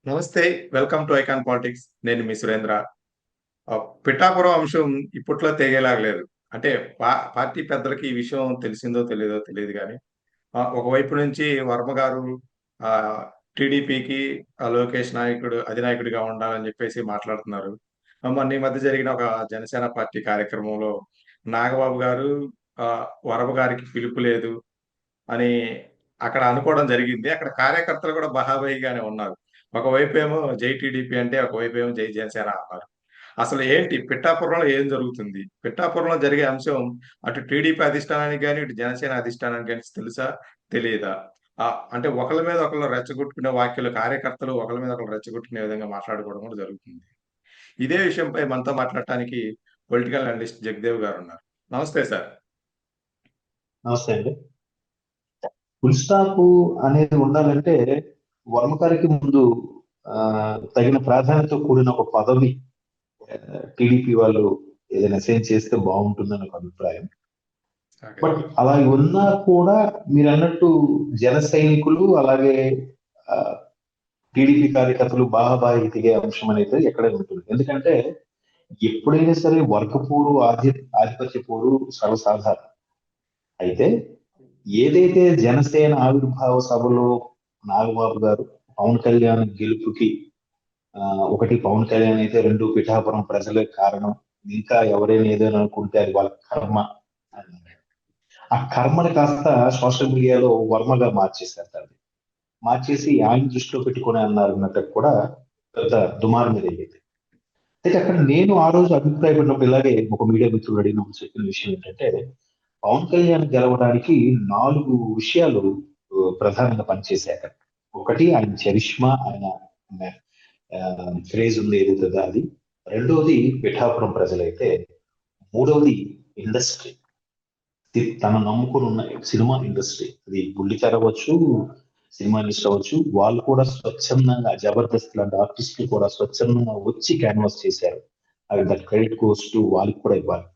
నమస్తే. Welcome to icon politics. నేను మీ సురేంద్ర. పిఠాపురం అంశం ఇప్పట్లో తెగేలాగలేదు. అంటే పార్టీ పెద్దలకి ఈ విషయం తెలిసిందో తెలీదో తెలీదు గానీ, ఒకవైపు నుంచి వర్మ గారు టీడీపీకి లోకేష్ నాయకుడు అధినాయకుడిగా ఉండాలని చెప్పేసి మాట్లాడుతున్నారు. మొన్న ఈ మధ్య జరిగిన ఒక జనసేన పార్టీ కార్యక్రమంలో నాగబాబు గారు వరమ గారికి పిలుపు లేదు అని అక్కడ అనుకోవడం జరిగింది. అక్కడ కార్యకర్తలు కూడా బహాబహిగానే ఉన్నారు. ఒకవైపేమో జై టీడీపీ అంటే, ఒకవైపేమో జై జనసేన అన్నారు. అసలు ఏంటి పిఠాపురంలో ఏం జరుగుతుంది? పిఠాపురంలో జరిగే అంశం అటు టీడీపీ అధిష్టానానికి గాని, ఇటు జనసేన అధిష్టానానికి గాని తెలుసా? తెలీదా? అంటే ఒకళ్ళ మీద ఒకళ్ళు రెచ్చగొట్టుకునే వ్యాఖ్యలు కార్యకర్తలు ఒకళ్ళ మీద ఒకళ్ళు రెచ్చగొట్టుకునే విధంగా మాట్లాడుకోవడం కూడా జరుగుతుంది. ఇదే విషయంపై మనతో మాట్లాడటానికి పొలిటికల్ అనలిస్ట్ జగదేవ్ గారున్నారు. నమస్తే సార్. నమస్తే అండి. ఫుల్ స్టాప్ అనేది ఉండాలంటే వర్మకారికి ముందు తగిన ప్రాధాన్యత కూడిన ఒక పదవి టీడీపీ వాళ్ళు ఏదైనా అసైన్ చేస్తే బాగుంటుందని ఒక అభిప్రాయం. బట్ అలా ఉన్నా కూడా మీరు అన్నట్టు జన సైనికులు అలాగే టీడీపీ కార్యకర్తలు బాహాబాహి దిగే అంశం అనేది ఎక్కడే ఉంటుంది. ఎందుకంటే ఎప్పుడైనా సరే వర్గపోరు ఆధిపత్య పోరు సర్వసాధారణం. అయితే ఏదైతే జనసేన ఆవిర్భావ సభలో నాగబాబు గారు పవన్ కళ్యాణ్ గెలుపుకి ఒకటి పవన్ కళ్యాణ్ అయితే, రెండు పిఠాపురం ప్రజలే కారణం, ఇంకా ఎవరైనా ఏదైనా అనుకుంటే అది వాళ్ళ కర్మ అన్నారు. ఆ కర్మని కాస్త సోషల్ మీడియాలో వర్మగా మార్చేశారు. దాన్ని మార్చేసి ఆయన దృష్టిలో పెట్టుకుని అన్నారు అన్నట్టు కూడా పెద్ద దుమారం మీద అయ్యింది. అయితే అక్కడ నేను ఆ రోజు అభిప్రాయపడినప్పుడు ఇలాగే ఒక మీడియా మిత్రులు అడిగిన చెప్పిన విషయం ఏంటంటే, పవన్ కళ్యాణ్ గెలవడానికి 4 విషయాలు ప్రధానంగా పనిచేశాక. ఒకటి ఆయన చరిష్మా, ఆయన క్రేజ్ ఉంది ఏదైతే అది. రెండవది పిఠాపురం ప్రజలైతే, మూడవది ఇండస్ట్రీ, తను నమ్ముకుని ఉన్న సినిమా ఇండస్ట్రీ, అది బుల్లితెర అవ్వచ్చు, సినిమా ఇండస్ట్రీ అవ్వచ్చు, వాళ్ళు కూడా స్వచ్ఛందంగా జబర్దస్త్ లాంటి ఆర్టిస్టులు కూడా స్వచ్ఛందంగా వచ్చి క్యాన్వాస్ చేశారు. అది దట్ క్రెడిట్ గోస్ టు వాళ్ళకి కూడా ఇవ్వాలి.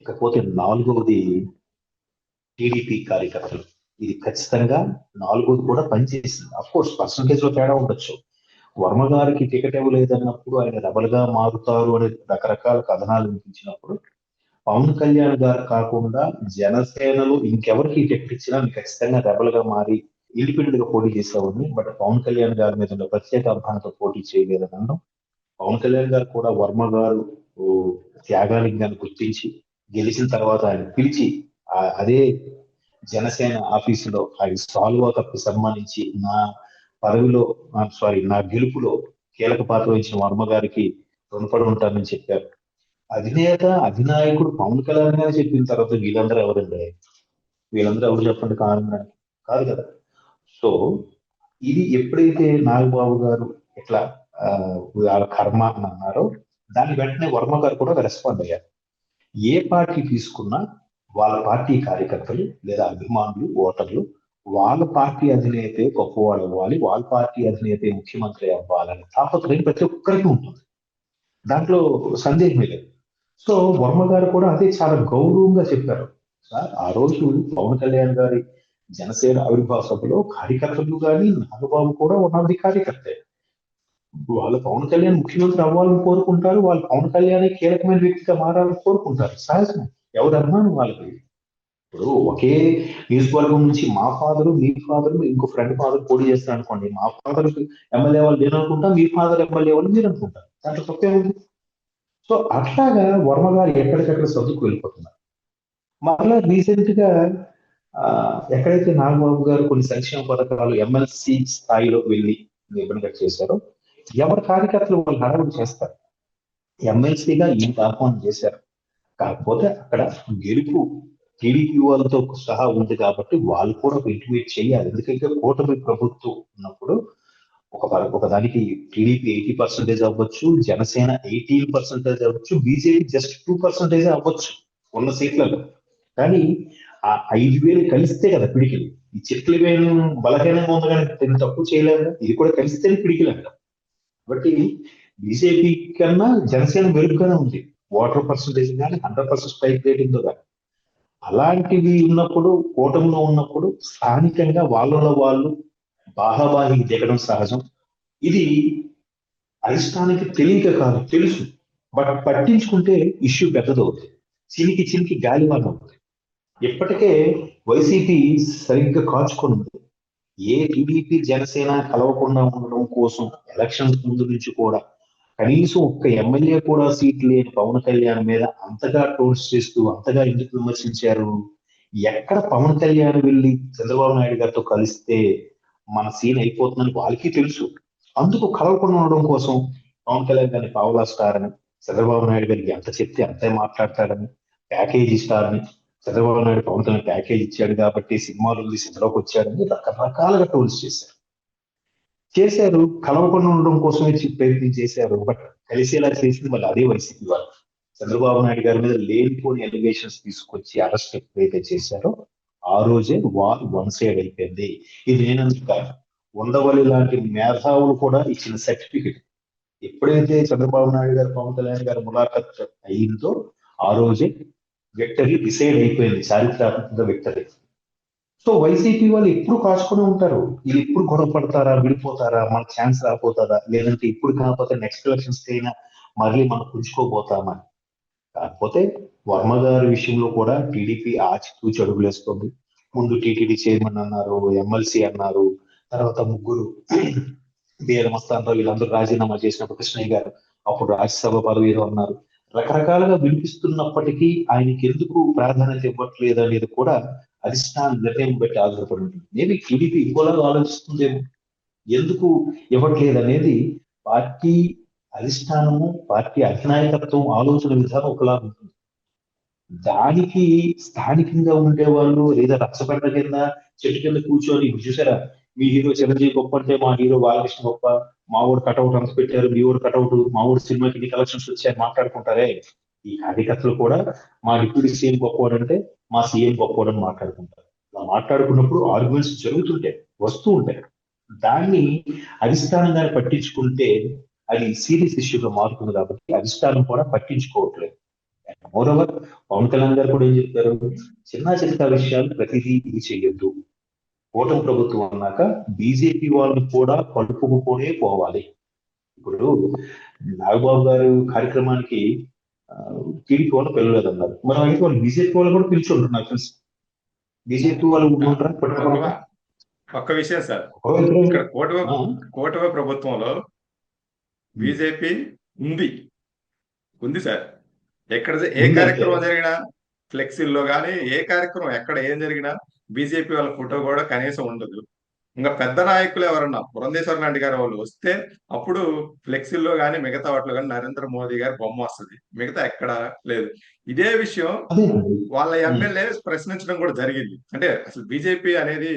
ఇకపోతే నాలుగవది టీడీపీ కార్యకర్తలు. ఇది ఖచ్చితంగా నాలుగోది కూడా పనిచేసింది. అఫ్ కోర్స్ పర్సంటేజ్ లో తేడా ఉండొచ్చు. వర్మ గారికి టికెట్ ఇవ్వలేదన్నప్పుడు ఆయన రెబల్ గా మారుతారు అనే రకరకాల కథనాలు వినిపించినప్పుడు, పవన్ కళ్యాణ్ గారు కాకుండా జనసేనలో ఇంకెవరికి టికెట్ ఇచ్చినా ఖచ్చితంగా రెబల్ గా మారి ఇండిపెండెంట్ గా పోటీ చేసేవాడిని. బట్ పవన్ కళ్యాణ్ గారి మీద ఉన్న ప్రత్యేక అభిమానంతో పోటీ చేయలేదని అనడం. పవన్ కళ్యాణ్ గారు కూడా వర్మ గారు త్యాగాలింగాన్ని గుర్తించి గెలిచిన తర్వాత ఆయన పిలిచి అదే జనసేన ఆఫీసులో ఆయన సాల్వా కప్పు సన్మానించి నా పదవిలో నా గెలుపులో కీలక పాత్ర వహించిన వర్మ గారికి రుణపడి ఉంటానని చెప్పారు. అధినాయకుడు పవన్ కళ్యాణ్ గారు చెప్పిన తర్వాత వీళ్ళందరూ ఎవరండి? వీళ్ళందరూ ఎవరు చెప్పండి కాదు కదా. సో ఇది ఎప్పుడైతే నాగబాబు గారు ఇట్లా వాళ్ళ కర్మ అని అన్నారో, దాని వెంటనే వర్మ గారు కూడా రెస్పాండ్ అయ్యారు. ఏ పార్టీ తీసుకున్నా వాళ్ళ పార్టీ కార్యకర్తలు లేదా అభిమానులు, ఓటర్లు వాళ్ళ పార్టీ అధినేత గొప్పవాడు అవ్వాలి, వాళ్ళ పార్టీ అధినేత ముఖ్యమంత్రి అవ్వాలని తాపత్రయం ప్రతి ఒక్కరికి ఉంటుంది. దాంట్లో సందేహమే లేదు. సో వర్మ గారు కూడా అదే చాలా గౌరవంగా చెప్పారు. సార్, ఆ రోజు పవన్ కళ్యాణ్ గారి జనసేన ఆవిర్భావ సభలో కార్యకర్తలు కానీ నాగబాబు కూడా ఉన్నది కార్యకర్తే. వాళ్ళు పవన్ కళ్యాణ్ ముఖ్యమంత్రి అవ్వాలని కోరుకుంటారు, వాళ్ళు పవన్ కళ్యాణ్ కీలకమైన వ్యక్తిగా మారాలని కోరుకుంటారు. సహజం, ఎవరి అభిమానం వాళ్ళకి. ఇప్పుడు ఒకే నియోజకవర్గం నుంచి మా ఫాదరు, మీ ఫాదరు, ఇంకో ఫ్రెండ్ ఫాదర్ పోటీ చేస్తారు అనుకోండి, మా ఫాదర్ ఎమ్మెల్యే వాళ్ళు నేను అనుకుంటా, మీ ఫాదర్ ఎమ్మెల్యే వాళ్ళు మీరు అనుకుంటారు. దాంట్లో తప్పే ఉంది. సో అట్లాగా వర్మ గారు ఎక్కడికక్కడ సర్దుకు వెళ్ళిపోతున్నారు. మరలా రీసెంట్ గా ఎక్కడైతే నాగబాబు గారు కొన్ని సంక్షేమ పథకాలు ఎమ్మెల్సీ స్థాయిలో వెళ్ళి నిబంధన చేశారో, ఎవరి కార్యకర్తలు వాళ్ళు హడావుడి చేస్తారు. ఎమ్మెల్సీగా ఈయన ఆహ్వానం చేశారు. కాకపోతే అక్కడ గెలుపు టీడీపీ వాళ్ళతో సహా ఉంది కాబట్టి వాళ్ళు కూడా ఇంటిమేట్ చేయాలి. ఎందుకంటే కూటమి ప్రభుత్వం ఉన్నప్పుడు ఒక దానికి టీడీపీ 80% అవ్వచ్చు, జనసేన 18% అవ్వచ్చు, బీజేపీ జస్ట్ 2% అవ్వచ్చు ఉన్న సీట్లలో. కానీ ఆ 5,000 కలిస్తే కదా పిడికిలు. ఈ చెట్లు వేలు బలహీనంగా ఉంది కానీ తక్కువ చేయలేదు. ఇది కూడా కలిస్తేనే పిడికిలు అంట. కాబట్టి బీజేపీ కన్నా జనసేన మెరుగ్గానే ఉంది, ఓటర్ పర్సంటేజ్ కానీ 100% స్ట్రైక్ రేటింగ్ తో కానీ. అలాంటివి ఉన్నప్పుడు, కూటమిలో ఉన్నప్పుడు స్థానికంగా వాళ్ళలో వాళ్ళు బాహాబాహి దిగడం సహజం. ఇది అరిష్టానికి తెలియక కాదు, తెలుసు. బట్ పట్టించుకుంటే ఇష్యూ పెద్దదవుతుంది, చినికి చినికి గాలివాన అవుతుంది. ఇప్పటికే వైసీపీ సరిగ్గా కాచుకొని ఉంది. ఏ టీడీపీ జనసేన కలవకుండా ఉండడం కోసం ఎలక్షన్స్ ముందు నుంచి కూడా కనీసం ఒక్క ఎమ్మెల్యే కూడా సీట్ లేని పవన్ కళ్యాణ్ మీద అంతగా ట్రోల్స్ చేస్తూ అంతగా ఎందుకు విమర్శించారు? ఎక్కడ పవన్ కళ్యాణ్ వెళ్ళి చంద్రబాబు నాయుడు గారితో కలిస్తే మన సీన్ అయిపోతుందని వాళ్ళకి తెలుసు. అందుకు కలవకుండా ఉండడం కోసం పవన్ కళ్యాణ్ గారిని పావలా స్టార్ అని, చంద్రబాబు నాయుడు గారికి ఎంత చెప్తే అంతే మాట్లాడతాడని, ప్యాకేజీ స్టార్ అని, చంద్రబాబు నాయుడు పవన్ కళ్యాణ్ ప్యాకేజ్ ఇచ్చాడు కాబట్టి సినిమాలు ఉంది సినిమాలోకి వచ్చాడని రకరకాలుగా ట్రోల్స్ చేశారు. కలవకుండా ఉండడం కోసమే ప్రయత్నం చేశారు. బట్ కలిసేలా చేసింది మళ్ళీ అదే వైసీపీ వాళ్ళు. చంద్రబాబు నాయుడు గారి మీద లేనిపోని ఎలిగేషన్స్ తీసుకొచ్చి అరెస్ట్ ఎప్పుడైతే చేశారో ఆ రోజే వార్ వన్ సైడ్ అయిపోయింది. ఇది నేనందుకు కాదు, ఉండవల్లి లాంటి మేధావులు కూడా ఇచ్చిన సర్టిఫికెట్. ఎప్పుడైతే చంద్రబాబు నాయుడు గారు పవన్ కళ్యాణ్ గారు ములాఖత్ అయిందో ఆ రోజే విక్టరీ డిసైడ్ అయిపోయింది, చారిత్రాత్మక విక్టరీ. సో వైసీపీ వాళ్ళు ఎప్పుడు కాచుకొని ఉంటారు. వీళ్ళు ఎప్పుడు గొడవ పడతారా, విడిపోతారా, మన ఛాన్స్ రాకపోతారా, లేదంటే ఇప్పుడు కాకపోతే నెక్స్ట్ ఎలక్షన్స్ అయినా మళ్ళీ మనం పుంజుకోబోతామని. కాకపోతే వర్మ గారి విషయంలో కూడా టీడీపీ ఆచితూచి అడుగులేస్తుంది. ముందు టీటీడీ చైర్మన్ అన్నారు, ఎమ్మెల్సీ అన్నారు, తర్వాత ముగ్గురు మస్తాన్ వీళ్ళందరూ రాజీనామా చేసినప్పుడు కృష్ణయ్య గారు అప్పుడు రాజ్యసభ పదవిలో అన్నారు. రకరకాలుగా వినిపిస్తున్నప్పటికీ ఆయనకి ఎందుకు ప్రాధాన్యత ఇవ్వట్లేదు అనేది కూడా అధిష్టాన నిర్ణయం బట్టి ఆధారపడి ఉంటుంది. మేబీ టీడీపీ ఇంకోలాగా ఆలోచిస్తుందేమో, ఎందుకు ఇవ్వట్లేదు అనేది. పార్టీ అధిష్టానము, పార్టీ అధినాయకత్వం ఆలోచన విధానం ఒకలా ఉంటుంది. దానికి స్థానికంగా ఉండేవాళ్ళు లేదా రచ్చబండ కింద చెట్టు కింద కూర్చొని, ఇప్పుడు చూసారా మీ హీరో చిరంజీవి గొప్ప అంటే మా హీరో బాలకృష్ణ గొప్ప, మా ఊరు కటౌట్ అంత పెట్టారు, మీ ఊరు కటౌట్, మా ఊరు సినిమాకి ఇన్ని కలెక్షన్స్ వచ్చాయని మాట్లాడుకుంటారే. ఈ కార్యకర్తలు కూడా మా డిప్యూటీ సీఎం గొప్పవాడంటే మా సీఎం గొప్పవాడని మాట్లాడుకుంటారు. ఇలా మాట్లాడుకున్నప్పుడు ఆర్గ్యుమెంట్స్ జరుగుతుంటాయి, వస్తూ ఉంటాయి. దాన్ని అధిష్టానంగానే పట్టించుకుంటే అది సీరియస్ ఇష్యూగా మారుతుంది. కాబట్టి అధిష్టానం కూడా పట్టించుకోవట్లేదు. మోరోవర్ పవన్ కళ్యాణ్ గారు కూడా ఏం చెప్తారు, చిన్న చిన్న విషయాలు ప్రతిదీ ఇది చెయ్యొద్దు. కూటమి ప్రభుత్వం అన్నాక బీజేపీ వాళ్ళు కూడా కలుపుకునే పోవాలి. ఇప్పుడు నాగబాబు గారు కార్యక్రమానికి టీడీపీ వాళ్ళు పిలవలేదన్నారు, మనం అయితే వాళ్ళు బీజేపీ వాళ్ళు కూడా పిలిచి ఉంటారు. నాకు తెలుసు బీజేపీ వాళ్ళు ఉంటారా. ఒక్క విషయం సార్, ఇక్కడ కూటమి ప్రభుత్వంలో బీజేపీ ఉంది సార్. ఎక్కడ ఏ కార్యక్రమం జరిగినా ఫ్లెక్సీల్లో కానీ ఏ కార్యక్రమం ఎక్కడ ఏం జరిగినా బీజేపీ వాళ్ళ ఫోటో కూడా కనీసం ఉండదు. ఇంకా పెద్ద నాయకులు ఎవరన్నా పురంధేశ్వర రెడ్డి గారు వాళ్ళు వస్తే అప్పుడు ఫ్లెక్సీల్లో కానీ మిగతా వాటిలో కానీ నరేంద్ర మోదీ గారి బొమ్మ వస్తుంది, మిగతా ఎక్కడ లేదు. ఇదే విషయం వాళ్ళ ఎమ్మెల్యే ప్రశ్నించడం కూడా జరిగింది. అంటే అసలు బీజేపీ అనేది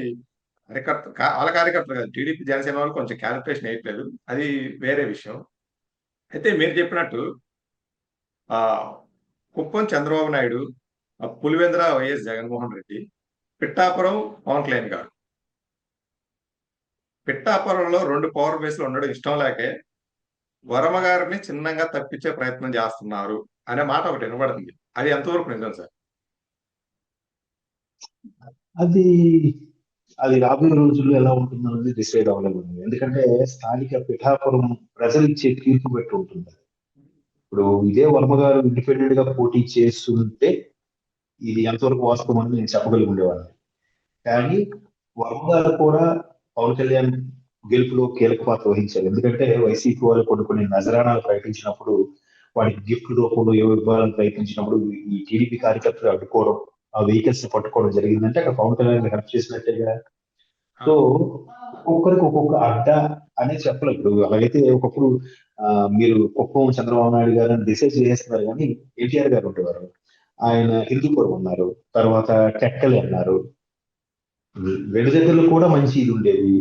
వాళ్ళ కార్యకర్తలు కాదు, టీడీపీ జనసేన వాళ్ళు కొంచెం క్యాలిక్యులేషన్ వేయట్లేదు, అది వేరే విషయం. అయితే మీరు చెప్పినట్టు కుప్పం చంద్రబాబు నాయుడు, పులివెందుల వైఎస్ జగన్మోహన్ రెడ్డి, పిఠాపురం పవన్ కళ్యాణ్ గారు. పిఠాపురంలో 2 పవర్ బేస్లు ఉండడం ఇష్టం లేకే వర్మ గారిని చిన్నగా తప్పించే ప్రయత్నం చేస్తున్నారు అనే మాట ఒకటి వినబడుతుంది. అది ఎంతవరకు నిజం సార్? అది రాబోయే రోజుల్లో ఎలా ఉంటుందన్నది డిసైడ్ అవ్వలేదు. ఎందుకంటే స్థానిక పిఠాపురం ప్రజలు ఇచ్చే తీర్పు పెట్టి ఉంటుంది. ఇప్పుడు ఇదే వర్మ గారు ఇండిపెండెంట్ గా పోటీ చేస్తుంటే ఇది ఎంతవరకు వాస్తవం అని నేను చెప్పగలిగి ఉండేవాడిని. కానీ వర్మ గారు కూడా పవన్ కళ్యాణ్ గెలుపులో కీలక పాత్ర వహించారు. ఎందుకంటే వైసీపీ వాళ్ళు కొన్ని నజరానాలు ప్రకటించినప్పుడు, వాడికి గిఫ్ట్ రూపంలో ఏవో ఇవ్వాలని ప్రయత్నించినప్పుడు ఈ టీడీపీ కార్యకర్తలు అడ్డుకోవడం, ఆ వెహికల్స్ పట్టుకోవడం జరిగిందంటే అక్కడ పవన్ కళ్యాణ్ హెల్ప్ చేసినట్టేగా. సో ఒక్కొక్కరికి ఒక్కొక్క అడ్డ అనే చెప్పలేదు. ఇప్పుడు అలాగైతే ఒకప్పుడు మీరు కుప్పం చంద్రబాబు నాయుడు గారు డిసైడ్ చేస్తున్నారు, కానీ ఎన్టీఆర్ గారు ఉండేవారు, ఆయన హిందూపురం ఉన్నారు, తర్వాత టెక్కలి అన్నారు. రెండు దగ్గరలో కూడా మంచి ఇది ఉండేది.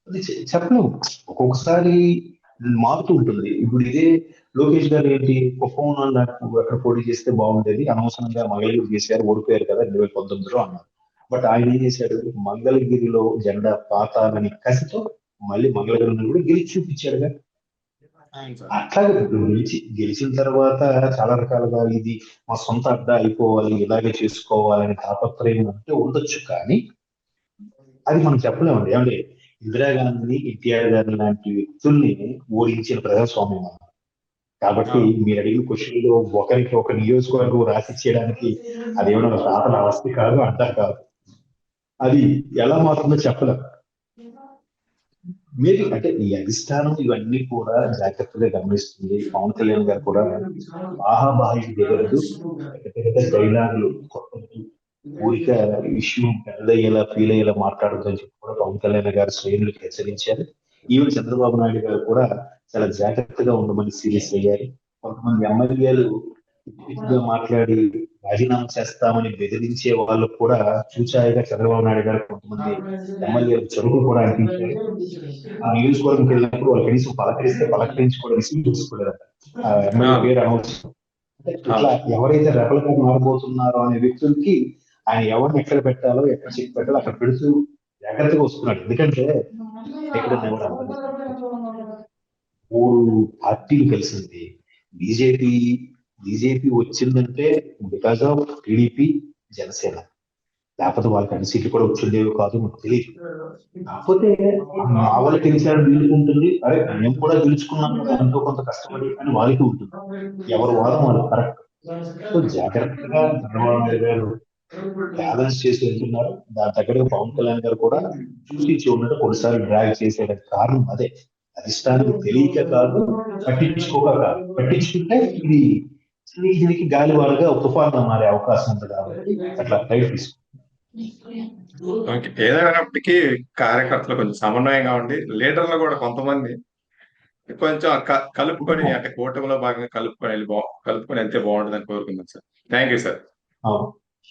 అది చెప్పలేము, ఒక్కొక్కసారి మారుతూ ఉంటుంది. ఇప్పుడు ఇదే లోకేష్ గారు ఏంటి, కుప్పం అక్కడ పోటీ చేస్తే బాగుండేది, అనవసరంగా మంగళగిరి చేశారు, ఓడిపోయారు కదా 2019లో అన్నారు. బట్ ఆయన ఏం చేశాడు, మంగళగిరిలో జెండా పాతాలని కసితో మళ్ళీ మంగళగిరిని కూడా గెలిచి చూపించాడుగా. అట్లాగే గెలిచిన తర్వాత చాలా రకాలుగా ఇది మా సొంత అడ్డ అయిపోవాలి, ఇలాగే చేసుకోవాలని తాపత్రయం అంటే ఉండొచ్చు, కానీ అది మనం చెప్పలేమండి. ఏమంటే ఇందిరాగాంధీ, ఎన్టీఆర్ గారి లాంటి వ్యక్తుల్ని ఓడించిన ప్రజాస్వామ్యం అన్నమాట. కాబట్టి అవును. మీరు అడిగిన క్వశ్చన్ లో ఒకరికి ఒక నియోజకవర్గం రాసిచ్చేయడానికి అదేమన్నా తాతల ఆస్తి కాదు, అడ్డా కాదు. అది ఎలా మారుతుందో చెప్పలేం. మేబీ అంటే ఈ అధిష్టానం ఇవన్నీ కూడా జాగ్రత్తగా గమనిస్తుంది. పవన్ కళ్యాణ్ గారు కూడా బాహాబాహి దిగద్దు, పెద్ద పెద్ద డైలాగులు కొట్టద్దు, ఊరిక ఇష్యూ పెద్దయ్యేలా ఫీల్ అయ్యేలా మాట్లాడద్దు అని చెప్పి కూడా పవన్ కళ్యాణ్ గారు శ్రేణులకు హెచ్చరించారు. ఈవెన్ చంద్రబాబు నాయుడు గారు కూడా చాలా జాగ్రత్తగా ఉండమని సీరియస్ అయ్యారు. కొంతమంది ఎమ్మెల్యేలు పిచ్చిగా మాట్లాడి రాజీనామా చేస్తామని బెదిరించే వాళ్ళు కూడా చూచాయిగా చంద్రబాబు నాయుడు గారు కొంతమంది ఎమ్మెల్యేలు చెరుకు కూడా అనిపించారు. ఆ నియోజకవర్గంకి వెళ్ళినప్పుడు వాళ్ళు కనీసం పలకరిస్తే పలకరించి కూడా రిసీవ్ చేసుకోలేరు. ఆ ఎమ్మెల్యే అవును. పేరు అనవసరం. అంటే ఇట్లా అవును. ఎవరైతే రెబల్గా మారబోతున్నారో అనే వ్యక్తులకి ఆయన ఎవరిని ఎక్కడ పెట్టాలో, ఎక్కడ చెక్ పెట్టాలో అక్కడ పెడుతూ జాగ్రత్తగా వస్తున్నాడు. ఎందుకంటే ఎక్కడన్నా ఎవరు అర్థం చేసుకోవాలి. 3 పార్టీలు కలిసింది. బీజేపీ బీజేపీ వచ్చిందంటే బికాస్ ఆఫ్ టీడీపీ, జనసేన. లేకపోతే వాళ్ళకి అన్ని సీట్లు కూడా వచ్చిండేవి కాదు, నాకు తెలియదు. కాకపోతే మా వాళ్ళకి గెలిచారు వీళ్ళకి ఉంటుంది, అరే మేము కూడా గెలుచుకున్నాం కదా ఎంతో కొంత కష్టపడి అని వాళ్ళకి ఉంటుంది. ఎవరు వాదం వాళ్ళు కరెక్ట్. సో జాగ్రత్తగా చంద్రబాబు నాయుడు గారు బ్యాలెన్స్ చేసి వెళ్తున్నారు. దాని తగ్గట్టుగా పవన్ కళ్యాణ్ గారు కూడా చూసి చూడనట్టు కొన్నిసార్లు డ్రాగ్ చేసేయడానికి కారణం అదే. అధిష్టానికి తెలియక కాదు, పట్టించుకోక కాదు. పట్టించుకుంటే ఇది చినికి గాలివానగా తుఫాన్గా మారే అవకాశం ఉంది కాబట్టి అట్లా టైట్ తీసుకుంటాం. ఓకే. ఏదైనప్పటికీ కార్యకర్తలు కొంచెం సమన్వయంగా ఉండి లీడర్లు కూడా కొంతమంది కొంచెం కలుపుకొని అంటే కూటమిలో భాగంగా కలుపుకొని వెళ్తే బాగుంటుందని కోరుకుందాం సార్. Thank you sir. అవును.